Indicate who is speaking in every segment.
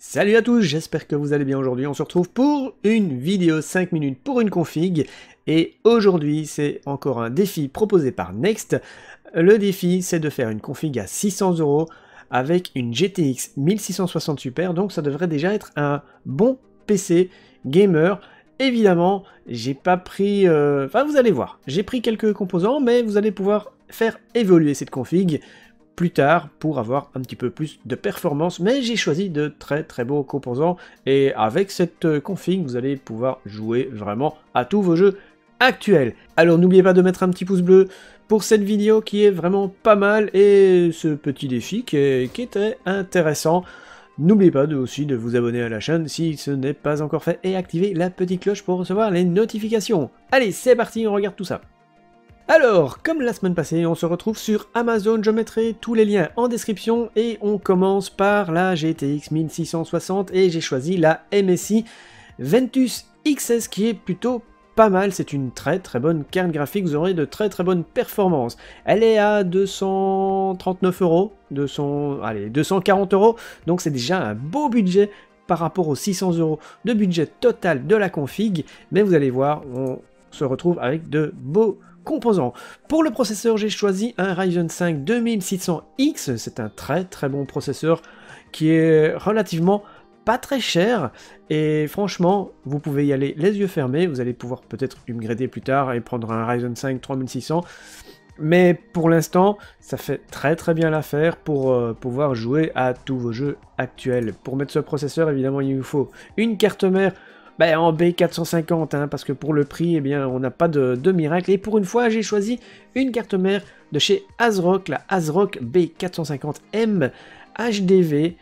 Speaker 1: Salut à tous, j'espère que vous allez bien aujourd'hui. On se retrouve pour une vidéo 5 minutes pour une config. Et aujourd'hui, c'est encore un défi proposé par Next. Le défi, c'est de faire une config à 600 € avec une GTX 1660 Super. Donc ça devrait déjà être un bon PC gamer. Évidemment, j'ai pas pris... Enfin, vous allez voir. J'ai pris quelques composants, mais vous allez pouvoir faire évoluer cette config plus tard pour avoir un petit peu plus de performance, mais j'ai choisi de très beaux composants et avec cette config vous allez pouvoir jouer vraiment à tous vos jeux actuels. Alors n'oubliez pas de mettre un petit pouce bleu pour cette vidéo qui est vraiment pas mal et ce petit défi qui était intéressant. N'oubliez pas aussi de vous abonner à la chaîne si ce n'est pas encore fait et activer la petite cloche pour recevoir les notifications. Allez, c'est parti, on regarde tout ça. Alors, comme la semaine passée, on se retrouve sur Amazon, je mettrai tous les liens en description et on commence par la GTX 1660 et j'ai choisi la MSI Ventus XS qui est plutôt pas mal, c'est une très bonne carte graphique, vous aurez de très bonnes performances. Elle est à 239 €, 240 €, donc c'est déjà un beau budget par rapport aux 600 € de budget total de la config, mais vous allez voir, on se retrouve avec de beaux composants. Pour le processeur, j'ai choisi un Ryzen 5 2600X, c'est un très bon processeur qui est relativement pas très cher et franchement vous pouvez y aller les yeux fermés, vous allez pouvoir peut-être upgrader plus tard et prendre un Ryzen 5 3600, mais pour l'instant ça fait très bien l'affaire pour pouvoir jouer à tous vos jeux actuels. Pour mettre ce processeur, évidemment il vous faut une carte mère en B450, hein, parce que pour le prix, eh bien, on n'a pas de miracle. Et pour une fois, j'ai choisi une carte mère de chez ASRock, la ASRock B450M HDV.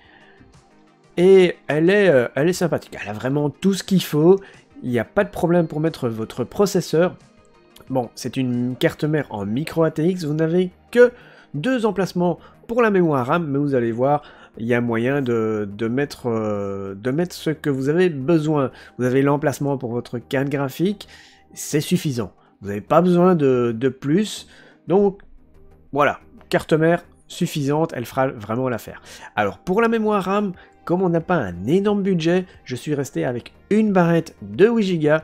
Speaker 1: Et elle est sympathique. Elle a vraiment tout ce qu'il faut. Il n'y a pas de problème pour mettre votre processeur. Bon, c'est une carte mère en micro ATX. Vous n'avez que 2 emplacements pour la mémoire RAM, mais vous allez voir, il y a moyen de mettre ce que vous avez besoin. Vous avez l'emplacement pour votre carte graphique, c'est suffisant. Vous n'avez pas besoin de plus. Donc, voilà, carte mère suffisante, elle fera vraiment l'affaire. Alors, pour la mémoire RAM, comme on n'a pas un énorme budget, je suis resté avec une barrette de 8 Go,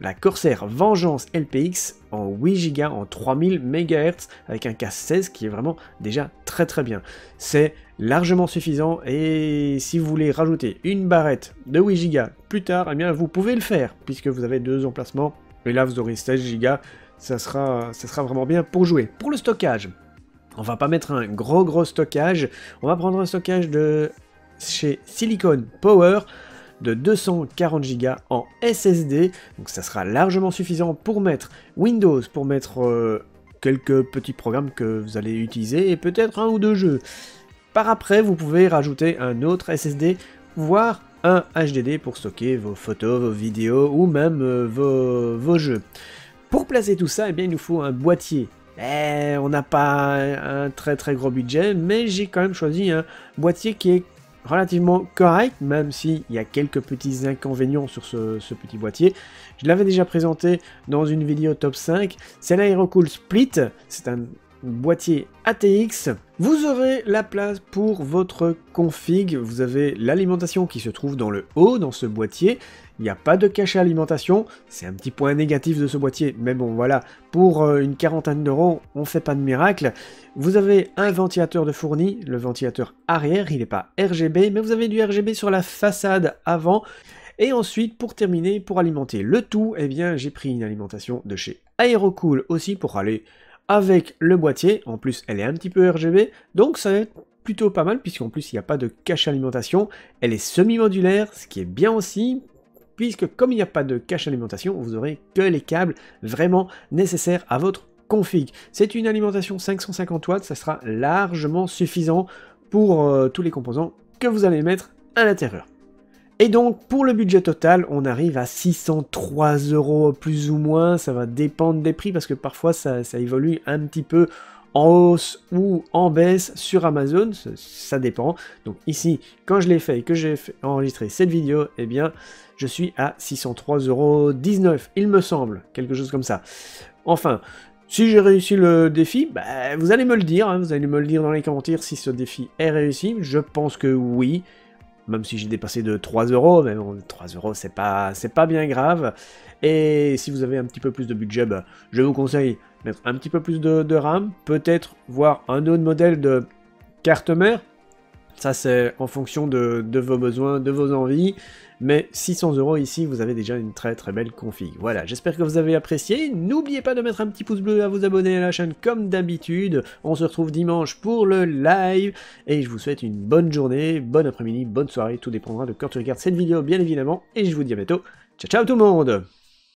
Speaker 1: la Corsair Vengeance LPX en 8 Go en 3000 MHz avec un cache 16 qui est vraiment déjà très bien. C'est largement suffisant et si vous voulez rajouter une barrette de 8 Go plus tard, eh bien vous pouvez le faire puisque vous avez 2 emplacements et là vous aurez 16 Go, ça sera vraiment bien pour jouer. Pour le stockage, on va pas mettre un gros stockage, on va prendre un stockage de chez Silicon Power de 240 Go en SSD, donc ça sera largement suffisant pour mettre Windows, pour mettre quelques petits programmes que vous allez utiliser et peut-être un ou deux jeux. Par après, vous pouvez rajouter un autre SSD, voire un HDD pour stocker vos photos, vos vidéos ou même vos jeux. Pour placer tout ça, eh bien, il nous faut un boîtier. On n'a pas un très gros budget, mais j'ai quand même choisi un boîtier qui est relativement correct, même s'il y a quelques petits inconvénients sur ce petit boîtier. Je l'avais déjà présenté dans une vidéo top 5, c'est l'Aerocool Split, c'est un boîtier ATX. Vous aurez la place pour votre config, vous avez l'alimentation qui se trouve dans le haut, dans ce boîtier. Il n'y a pas de cache à alimentation, c'est un petit point négatif de ce boîtier, mais bon voilà, pour une quarantaine d'euros, on fait pas de miracle. Vous avez un ventilateur de fourni, le ventilateur arrière, il n'est pas RGB, mais vous avez du RGB sur la façade avant. Et ensuite, pour terminer, pour alimenter le tout, eh bien j'ai pris une alimentation de chez Aerocool aussi pour aller avec le boîtier. En plus, elle est un petit peu RGB, donc ça va être plutôt pas mal, puisqu'en plus il n'y a pas de cache alimentation. Elle est semi-modulaire, ce qui est bien aussi, puisque comme il n'y a pas de cache alimentation, vous aurez que les câbles vraiment nécessaires à votre config. C'est une alimentation 550 watts, ça sera largement suffisant pour tous les composants que vous allez mettre à l'intérieur. Et donc, pour le budget total, on arrive à 603 € plus ou moins, ça va dépendre des prix, parce que parfois ça évolue un petit peu en hausse ou en baisse sur Amazon, ça dépend. Donc ici, quand je l'ai fait et que j'ai enregistré cette vidéo, eh bien, je suis à 603,19 €, il me semble, quelque chose comme ça. Enfin, si j'ai réussi le défi, vous allez me le dire, hein, vous allez me le dire dans les commentaires si ce défi est réussi, je pense que oui. même si j'ai dépassé de 3 euros, mais bon, 3 euros c'est pas bien grave. Et si vous avez un petit peu plus de budget, bah, je vous conseille de mettre un petit peu plus de RAM, peut-être voir un autre modèle de carte mère. Ça c'est en fonction de vos besoins, de vos envies, mais 600 euros ici, vous avez déjà une très belle config. Voilà, j'espère que vous avez apprécié. N'oubliez pas de mettre un petit pouce bleu, à vous abonner à la chaîne comme d'habitude. On se retrouve dimanche pour le live, et je vous souhaite une bonne journée, bon après-midi, bonne soirée, tout dépendra de quand tu regardes cette vidéo bien évidemment, et je vous dis à bientôt. Ciao ciao tout le monde!